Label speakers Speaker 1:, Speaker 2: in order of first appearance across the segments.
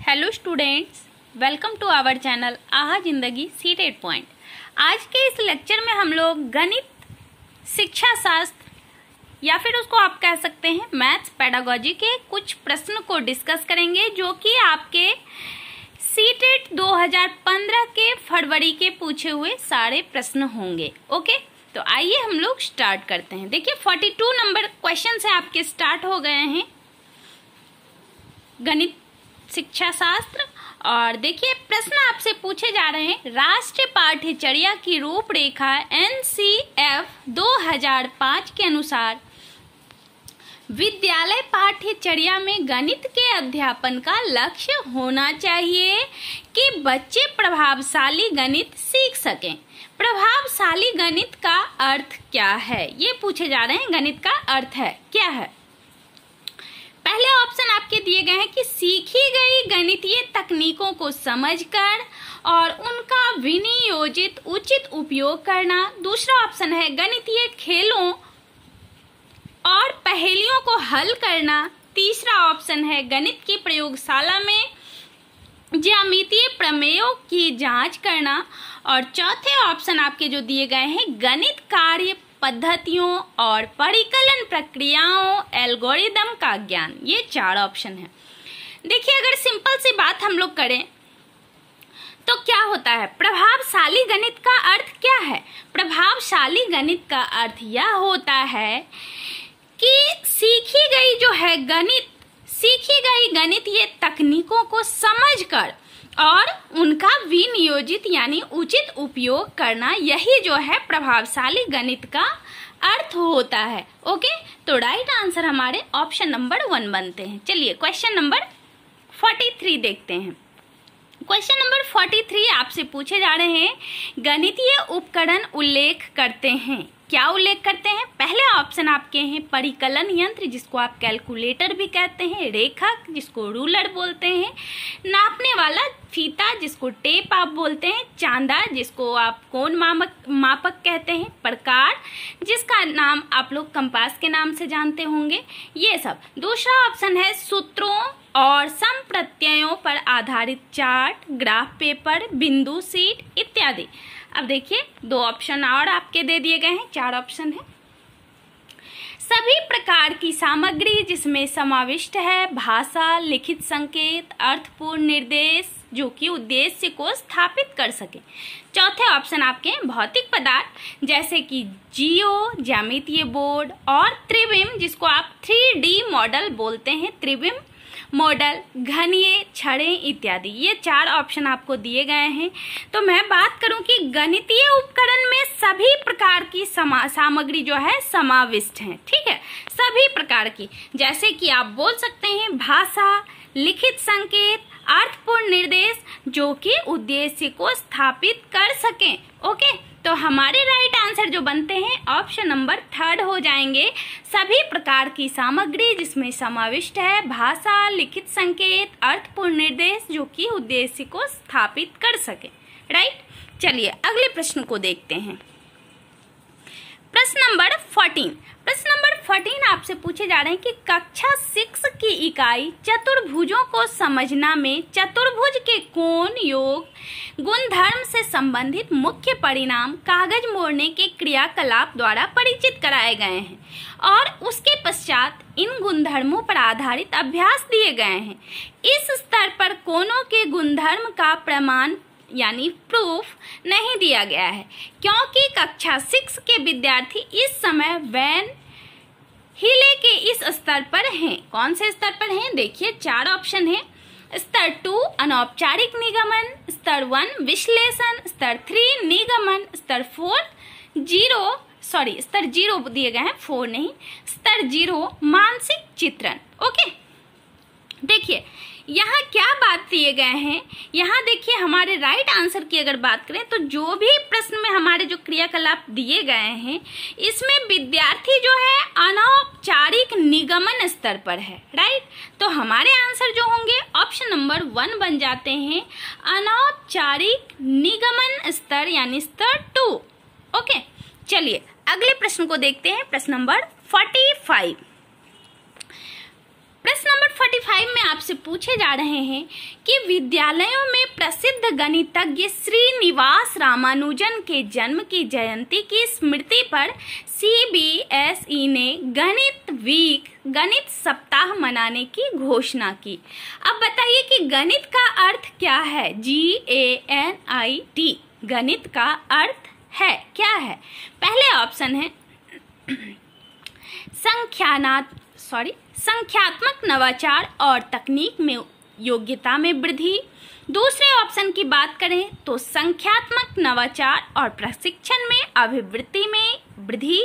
Speaker 1: Hello students, welcome to our channel आहा जिंदगी seated point. आज के इस लेक्चर में हम लोग गणित, शिक्षा शास्त्र या फिर उसको आप कह सकते हैं मैथ्स पेडागोजी के कुछ प्रश्न को डिस्कस करेंगे जो कि आपके सीटेड 2015 के फरवरी के पूछे हुए सारे प्रश्न होंगे। ओके, तो आइए हम लोग स्टार्ट करते हैं। देखिए 42 नंबर क्वेश्चन से आपके स्टार्ट हो गए हैं गणित, शिक्षा शास्त्र। और देखिए प्रश्न आपसे पूछे जा रहे हैं, राष्ट्रीय पाठ्यचर्या की रूपरेखा NCF 2005 के अनुसार विद्यालय पाठ्यचर्या में गणित के अध्यापन का लक्ष्य होना चाहिए कि बच्चे प्रभावशाली गणित सीख सकें। प्रभावशाली गणित का अर्थ क्या है, ये पूछे जा रहे हैं। गणित का अर्थ है क्या है? पहले ऑप्शन आपके दिए गए हैं कि सीखी गई गणितीय तकनीकों को समझकर और उनका विनियोजित उचित उपयोग करना। दूसरा ऑप्शन है गणितीय खेलों और पहेलियों को हल करना। तीसरा ऑप्शन है गणित की प्रयोगशाला में ज्यामितीय प्रमेयों की जांच करना। और चौथे ऑप्शन आपके जो दिए गए हैं गणित कार्य पद्धतियों और परिकलन प्रक्रियाओं एल्गोरिदम का ज्ञान। ये चार ऑप्शन है। देखिए अगर सिंपल सी बात हम लोग करें तो क्या होता है, प्रभावशाली गणित का अर्थ क्या है? प्रभावशाली गणित का अर्थ यह होता है कि सीखी गई गणितीय तकनीकों को समझकर और उनका विनियोजित यानी उचित उपयोग करना, यही जो है प्रभावशाली गणित का अर्थ होता है। ओके, तो राइट आंसर हमारे ऑप्शन नंबर 1 बनते हैं। चलिए क्वेश्चन नंबर 43 देखते हैं। क्वेश्चन नंबर 43 आपसे पूछे जा रहे हैं, गणितीय उपकरण उल्लेख करते हैं। क्या उल्लेख करते हैं? पहले ऑप्शन आपके हैं परिकलन यंत्र, जिसको आप कैलकुलेटर भी कहते हैं, रेखक जिसको रूलर बोलते हैं, नापने वाला फीता जिसको टेप आप बोलते हैं, चांदा जिसको आप कोण मापक कहते हैं, प्रकार जिसका नाम आप लोग कंपास के नाम से जानते होंगे, ये सब। दूसरा ऑप्शन है सूत्रों और संप्रत्ययों पर आधारित चार्ट, ग्राफ पेपर, बिंदु सीट इत्यादि। अब देखिए 2 ऑप्शन और आपके दे दिए गए हैं, 4 ऑप्शन है। सभी प्रकार की सामग्री जिसमें समाविष्ट है भाषा, लिखित संकेत, अर्थपूर्ण निर्देश जो कि उद्देश्य को स्थापित कर सके। चौथे ऑप्शन आपके हैं भौतिक पदार्थ जैसे कि जियो, ज्यामितीय बोर्ड और त्रिविम जिसको आप 3D मॉडल बोलते हैं, त्रिविम मॉडल, घनीय छड़ें इत्यादि। ये 4 ऑप्शन आपको दिए गए हैं। तो मैं बात करूं कि गणितीय उपकरण में सभी प्रकार की सामग्री जो है समाविष्ट है। ठीक है, सभी प्रकार की, जैसे कि आप बोल सकते हैं भाषा, लिखित संकेत, अर्थपूर्ण निर्देश जो कि उद्देश्य को स्थापित कर सकें। ओके, तो हमारे राइट आंसर जो बनते हैं ऑप्शन नंबर 3 हो जाएंगे। सभी प्रकार की सामग्री जिसमें समाविष्ट है भाषा, लिखित संकेत, अर्थपूर्ण निर्देश जो कि उद्देश्य को स्थापित कर सके। राइट, चलिए अगले प्रश्न को देखते हैं। प्रश्न नंबर 14। प्रश्न नंबर 14 आपसे पूछे जा रहे हैं कि कक्षा 6 की इकाई चतुर्भुजों को समझना में चतुर्भुज के कोण योग गुणधर्म से संबंधित मुख्य परिणाम कागज मोड़ने के क्रियाकलाप द्वारा परिचित कराए गए हैं और उसके पश्चात इन गुणधर्मों पर आधारित अभ्यास दिए गए हैं। इस स्तर पर कोणों के गुणधर्म का प्रमाण यानी प्रूफ नहीं दिया गया है क्योंकि कक्षा 6 के विद्यार्थी इस समय वैन हिले के इस स्तर पर हैं। कौन से स्तर पर हैं? देखिए 4 ऑप्शन है। स्तर 2 अनौपचारिक निगमन, स्तर 1 विश्लेषण, स्तर 3 निगमन, स्तर 0 दिए गए हैं, 4 नहीं, स्तर 0 मानसिक चित्रण। ओके, देखिए यहाँ क्या बात दिए गए हैं, यहाँ देखिए हमारे राइट आंसर की अगर बात करें तो जो भी प्रश्न में हमारे जो क्रियाकलाप दिए गए हैं इसमें विद्यार्थी जो है अनौपचारिक निगमन स्तर पर है। राइट, तो हमारे आंसर जो होंगे ऑप्शन नंबर 1 बन जाते हैं, अनौपचारिक निगमन स्तर यानी स्तर 2। ओके, चलिए अगले प्रश्न को देखते हैं। प्रश्न नंबर 45। प्रश्न नंबर 45 में आपसे पूछे जा रहे हैं कि विद्यालयों में प्रसिद्ध गणितज्ञ श्रीनिवास रामानुजन के जन्म की जयंती की स्मृति पर CBSE ने गणित वीक, गणित सप्ताह मनाने की घोषणा की। अब बताइए कि गणित का अर्थ क्या है? GANIT गणित का अर्थ है क्या है? पहले ऑप्शन है संख्यात्मक नवाचार और तकनीक में योग्यता में वृद्धि। दूसरे ऑप्शन की बात करें तो संख्यात्मक नवाचार और प्रशिक्षण में अभिवृत्ति में वृद्धि।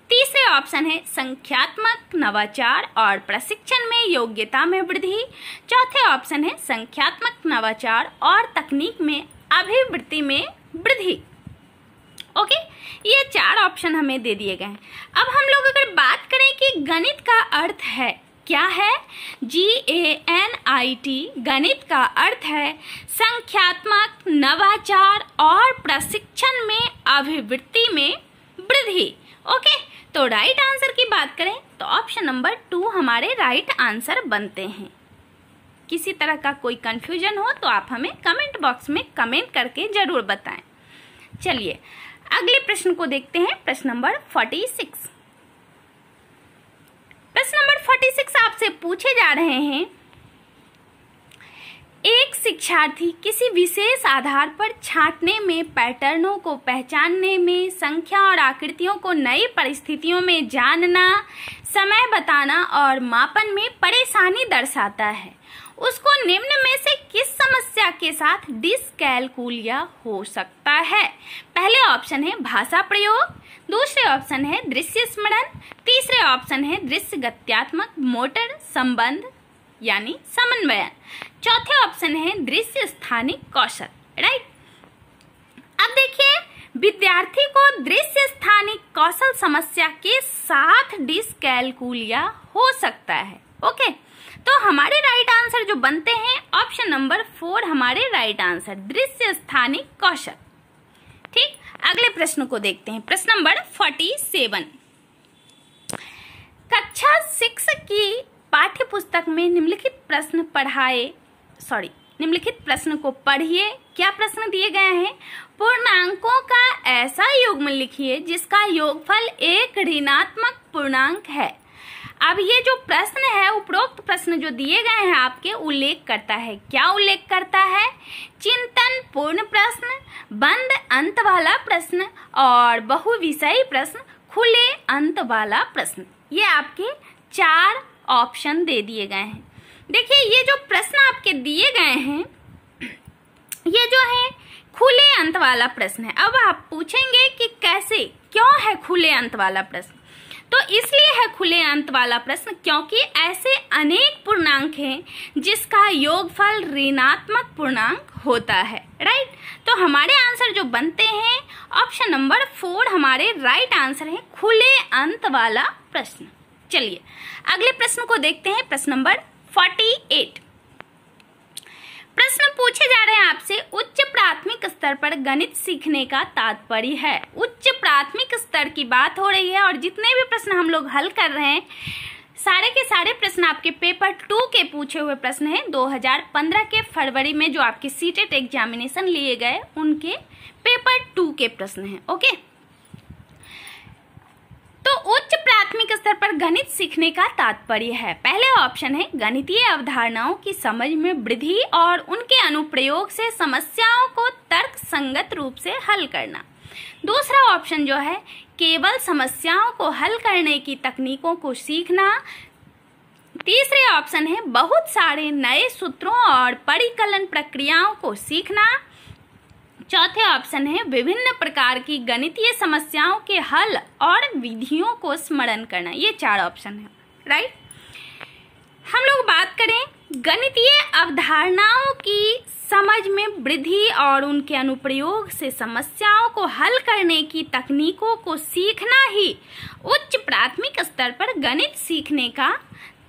Speaker 1: तीसरे ऑप्शन है संख्यात्मक नवाचार और प्रशिक्षण में योग्यता में वृद्धि। चौथे ऑप्शन है संख्यात्मक नवाचार और तकनीक में अभिवृत्ति में वृद्धि। ओके, ये 4 ऑप्शन हमें दे दिए गए हैं। अब हम लोग अगर बात करें कि गणित का अर्थ है क्या है, GANIT गणित का अर्थ है संख्यात्मक नवाचार और प्रशिक्षण में अभिवृत्ति में वृद्धि। ओके, तो राइट आंसर की बात करें तो ऑप्शन नंबर 2 हमारे राइट आंसर बनते हैं। किसी तरह का कोई कंफ्यूजन हो तो आप हमें कमेंट बॉक्स में कमेंट करके जरूर बताएं। चलिए अगले प्रश्न को देखते हैं, प्रश्न नंबर 46। प्रश्न नंबर 46 आपसे पूछे जा रहे हैं, एक शिक्षार्थी किसी विशेष आधार पर छांटने में, पैटर्नों को पहचानने में, संख्या और आकृतियों को नई परिस्थितियों में जानना, समय बताना और मापन में परेशानी दर्शाता है। उसको निम्न में से किस समस्या के साथ डिस्कैलकुलिया हो सकता है? पहले ऑप्शन है भाषा प्रयोग, दूसरे ऑप्शन है दृश्य स्मरण, तीसरे ऑप्शन है दृश्य गत्यात्मक मोटर संबंध यानी समन्वयन, चौथे ऑप्शन है दृश्य स्थानिक कौशल। राइट, अब देखिए विद्यार्थी को दृश्य स्थानिक कौशल समस्या के साथ डिस्कैलकुलिया हो सकता है। ओके, तो हमारे राइट आंसर जो बनते हैं ऑप्शन नंबर 4 हमारे राइट आंसर, दृश्य स्थानिक कौशल। ठीक, अगले प्रश्न को देखते हैं, प्रश्न नंबर 47। कक्षा 6 की पाठ्य पुस्तक में निम्नलिखित प्रश्न को पढ़िए। क्या प्रश्न दिए गए हैं? पूर्णांकों का ऐसा युग्म लिखिए जिसका योगफल एक ऋणात्मक पूर्णांक है। अब ये जो प्रश्न है, उपरोक्त प्रश्न जो दिए गए हैं आपके, उल्लेख करता है, क्या उल्लेख करता है? चिंतन पूर्ण प्रश्न, बंद अंत वाला प्रश्न और बहुविषयी प्रश्न, खुले अंत वाला प्रश्न। ये आपके 4 ऑप्शन दे दिए गए हैं। देखिए ये जो प्रश्न आपके दिए गए हैं, ये जो है खुले अंत वाला प्रश्न है। अब आप पूछेंगे कि कैसे, क्यों है खुले अंत वाला प्रश्न? तो इसलिए है खुले अंत वाला प्रश्न क्योंकि ऐसे अनेक पूर्णांक हैं जिसका योगफल ऋणात्मक पूर्णांक होता है। राइट, तो हमारे आंसर जो बनते हैं ऑप्शन नंबर 4 हमारे राइट आंसर है, खुले अंत वाला प्रश्न। चलिए अगले प्रश्न को देखते हैं, प्रश्न नंबर 48। प्रश्न पूछे जा रहे हैं आपसे, उच्च प्राथमिक स्तर पर गणित सीखने का तात्पर्य है। उच्च प्राथमिक स्तर की बात हो रही है और जितने भी प्रश्न हम लोग हल कर रहे हैं सारे के सारे प्रश्न आपके पेपर 2 के पूछे हुए प्रश्न हैं। 2015 के फरवरी में जो आपके सीटेट एग्जामिनेशन लिए गए उनके पेपर 2 के प्रश्न हैं। ओके, तो उच्च प्राथमिक स्तर पर गणित सीखने का तात्पर्य है, पहले ऑप्शन है गणितीय अवधारणाओं की समझ में वृद्धि और उनके अनुप्रयोग से समस्याओं को तर्क संगत रूप से हल करना। दूसरा ऑप्शन जो है केवल समस्याओं को हल करने की तकनीकों को सीखना। तीसरे ऑप्शन है बहुत सारे नए सूत्रों और परिकलन प्रक्रियाओं को सीखना। चौथे ऑप्शन है विभिन्न प्रकार की गणितीय समस्याओं के हल और विधियों को स्मरण करना। ये 4 ऑप्शन है। राइट, हम लोग बात करें गणितीय अवधारणाओं की समझ में वृद्धि और उनके अनुप्रयोग से समस्याओं को हल करने की तकनीकों को सीखना ही उच्च प्राथमिक स्तर पर गणित सीखने का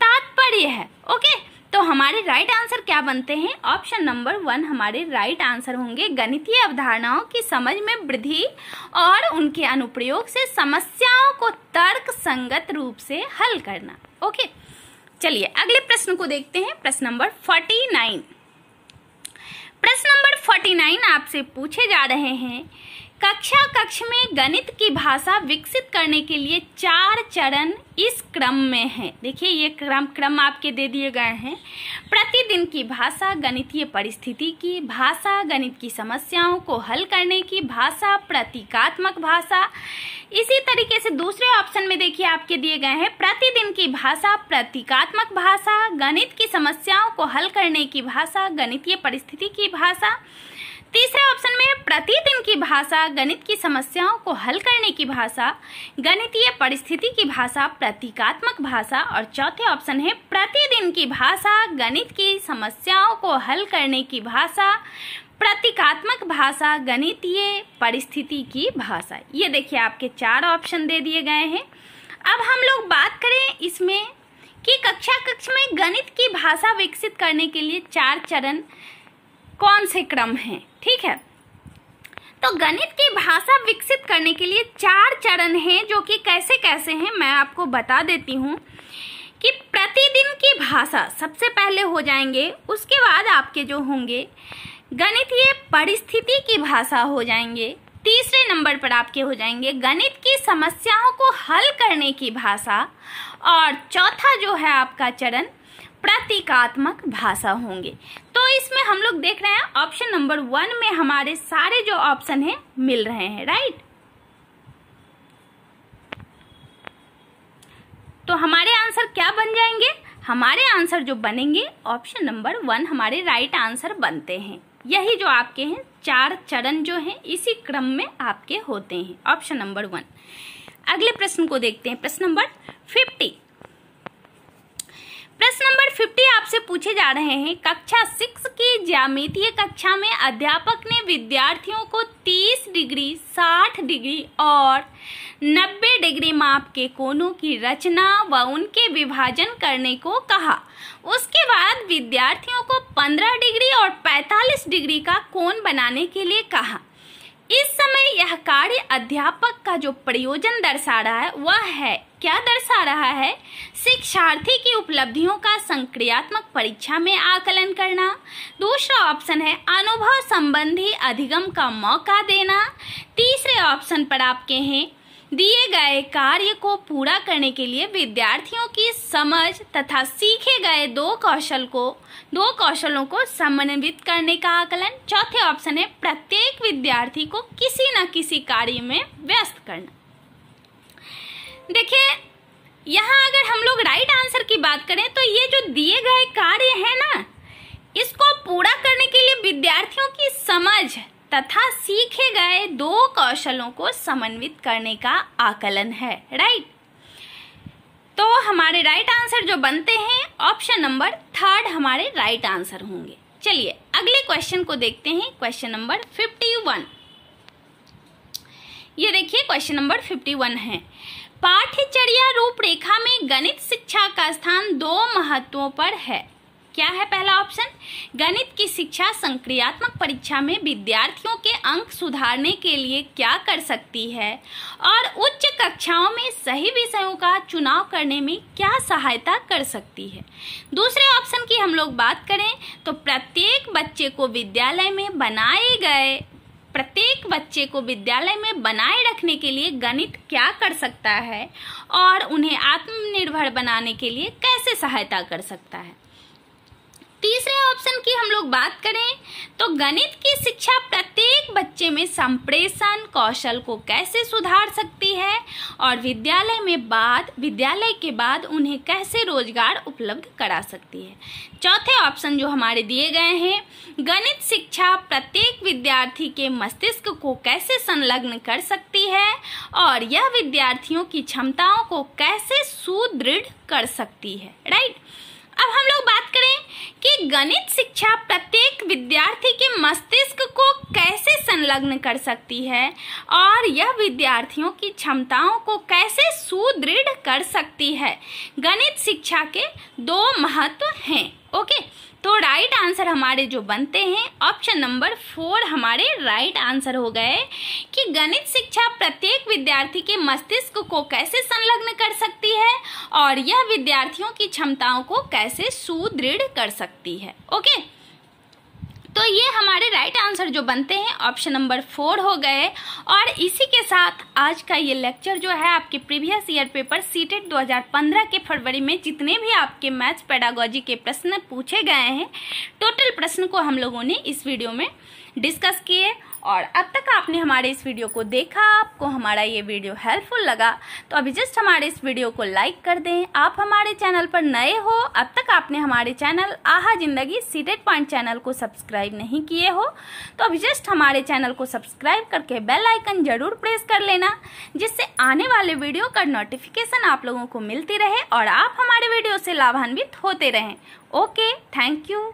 Speaker 1: तात्पर्य है। ओके, तो हमारे राइट आंसर क्या बनते हैं? ऑप्शन नंबर 1 हमारे राइट आंसर होंगे, गणितीय अवधारणाओं की समझ में वृद्धि और उनके अनुप्रयोग से समस्याओं को तर्क संगत रूप से हल करना। ओके, चलिए अगले प्रश्न को देखते हैं। प्रश्न नंबर 49। प्रश्न नंबर 49 आपसे पूछे जा रहे हैं, कक्ष में गणित की भाषा विकसित करने के लिए 4 चरण इस क्रम में हैं। देखिए ये क्रम आपके दे दिए गए हैं। प्रतिदिन की भाषा, गणितीय परिस्थिति की भाषा, गणित की समस्याओं को हल करने की भाषा, प्रतीकात्मक भाषा। इसी तरीके से दूसरे ऑप्शन में देखिए आपके दिए गए हैं, प्रतिदिन की भाषा, प्रतीकात्मक भाषा, गणित की समस्याओं को हल करने की भाषा, गणितीय परिस्थिति की भाषा। तीसरे ऑप्शन में प्रतिदिन की भाषा, गणित की समस्याओं को हल करने की भाषा, गणितीय परिस्थिति की भाषा, प्रतीकात्मक भाषा। और चौथे ऑप्शन है प्रतिदिन की भाषा, गणित की समस्याओं को हल करने की भाषा, प्रतीकात्मक भाषा, गणितीय परिस्थिति की भाषा। ये देखिए आपके 4 ऑप्शन दे दिए गए हैं। अब हम लोग बात करें इसमें कि कक्ष में गणित की भाषा विकसित करने के लिए 4 चरण कौन से क्रम हैं। ठीक है, तो गणित की भाषा विकसित करने के लिए 4 चरण हैं, जो कि कैसे कैसे हैं मैं आपको बता देती हूँ। कि प्रतिदिन की भाषा सबसे पहले हो जाएंगे, उसके बाद आपके जो होंगे गणितीय परिस्थिति की भाषा हो जाएंगे, तीसरे नंबर पर आपके हो जाएंगे गणित की समस्याओं को हल करने की भाषा, और चौथा जो है आपका चरण प्रतीकात्मक भाषा होंगे। तो इसमें हम लोग देख रहे हैं ऑप्शन नंबर 1 में हमारे सारे जो ऑप्शन हैं मिल रहे हैं, राइट। तो हमारे आंसर क्या बन जाएंगे? हमारे आंसर जो बनेंगे ऑप्शन नंबर 1 हमारे राइट आंसर बनते हैं। यही जो आपके हैं 4 चरण जो हैं इसी क्रम में आपके होते हैं, ऑप्शन नंबर 1। अगले प्रश्न को देखते हैं। प्रश्न नंबर 50। प्रश्न नंबर 50 आपसे पूछे जा रहे हैं, कक्षा 6 की ज्यामितीय कक्षा में अध्यापक ने विद्यार्थियों को 30 डिग्री, 60 डिग्री और 90 डिग्री माप के कोणों की रचना व उनके विभाजन करने को कहा। उसके बाद विद्यार्थियों को 15 डिग्री और 45 डिग्री का कोण बनाने के लिए कहा। इस समय यह कार्य अध्यापक का जो प्रयोजन दर्शा रहा है वह है, क्या दर्शा रहा है? शिक्षार्थी की उपलब्धियों का संक्रियात्मक परीक्षा में आकलन करना। दूसरा ऑप्शन है अनुभव संबंधी अधिगम का मौका देना। तीसरे ऑप्शन पर आपके हैं दिए गए कार्य को पूरा करने के लिए विद्यार्थियों की समझ तथा सीखे गए दो कौशलों को समन्वित करने का आकलन। चौथे ऑप्शन है प्रत्येक विद्यार्थी को किसी न किसी कार्य में व्यस्त करना। देखिए यहाँ अगर हम लोग राइट आंसर की बात करें तो ये जो दिए गए कार्य है ना, इसको पूरा करने के लिए विद्यार्थियों की समझ तथा सीखे गए दो कौशलों को समन्वित करने का आकलन है, राइट। तो हमारे राइट आंसर जो बनते हैं ऑप्शन नंबर 3 हमारे राइट आंसर होंगे। चलिए अगले क्वेश्चन को देखते हैं, क्वेश्चन नंबर 51। ये देखिए क्वेश्चन नंबर 51 है, पाठ्यचर्या रूपरेखा में गणित शिक्षा का स्थान 2 महत्वों पर है। क्या है पहला ऑप्शन? गणित की शिक्षा संक्रियात्मक परीक्षा में विद्यार्थियों के अंक सुधारने के लिए क्या कर सकती है और उच्च कक्षाओं में सही विषयों का चुनाव करने में क्या सहायता कर सकती है। दूसरे ऑप्शन की हम लोग बात करें तो प्रत्येक बच्चे को विद्यालय में बनाए रखने के लिए गणित क्या कर सकता है और उन्हें आत्मनिर्भर बनाने के लिए कैसे सहायता कर सकता है। तीसरे ऑप्शन की हम लोग बात करें तो गणित की शिक्षा प्रत्येक बच्चे में संप्रेषण कौशल को कैसे सुधार सकती है और विद्यालय के बाद उन्हें कैसे रोजगार उपलब्ध करा सकती है। चौथे ऑप्शन जो हमारे दिए गए हैं, गणित शिक्षा प्रत्येक विद्यार्थी के मस्तिष्क को कैसे संलग्न कर सकती है और यह विद्यार्थियों की क्षमताओं को कैसे सुदृढ़ कर सकती है, राइट। अब हम लोग बात करें कि गणित शिक्षा प्रत्येक विद्यार्थी के मस्तिष्क को कैसे संलग्न कर सकती है और यह विद्यार्थियों की क्षमताओं को कैसे सुदृढ़ कर सकती है। गणित शिक्षा के 2 महत्व हैं, ओके, तो राइट आंसर हमारे जो बनते हैं ऑप्शन नंबर 4 हमारे राइट आंसर हो गए कि गणित शिक्षा प्रत्येक विद्यार्थी के मस्तिष्क को कैसे संलग्न कर सकती है और यह विद्यार्थियों की क्षमताओं को कैसे सुदृढ़ कर सकती है। ओके, तो ये हमारे राइट आंसर जो बनते हैं ऑप्शन नंबर 4 हो गए। और इसी के साथ आज का ये लेक्चर जो है आपके प्रीवियस ईयर पेपर सीटेट 2015 के फरवरी में जितने भी आपके मैथ्स पेडागोजी के प्रश्न पूछे गए हैं, टोटल प्रश्न को हम लोगों ने इस वीडियो में डिस्कस किए। और अब तक आपने हमारे इस वीडियो को देखा, आपको हमारा ये वीडियो हेल्पफुल लगा तो अभी जस्ट हमारे इस वीडियो को लाइक कर दें। आप हमारे चैनल पर नए हो, अब तक आपने हमारे चैनल आहा जिंदगी सीटेट पॉइंट चैनल को सब्सक्राइब नहीं किए हो तो अभी जस्ट हमारे चैनल को सब्सक्राइब करके बेल आइकन जरूर प्रेस कर लेना, जिससे आने वाले वीडियो का नोटिफिकेशन आप लोगों को मिलती रहे और आप हमारे वीडियो से लाभान्वित होते रहें। Okay, thank you.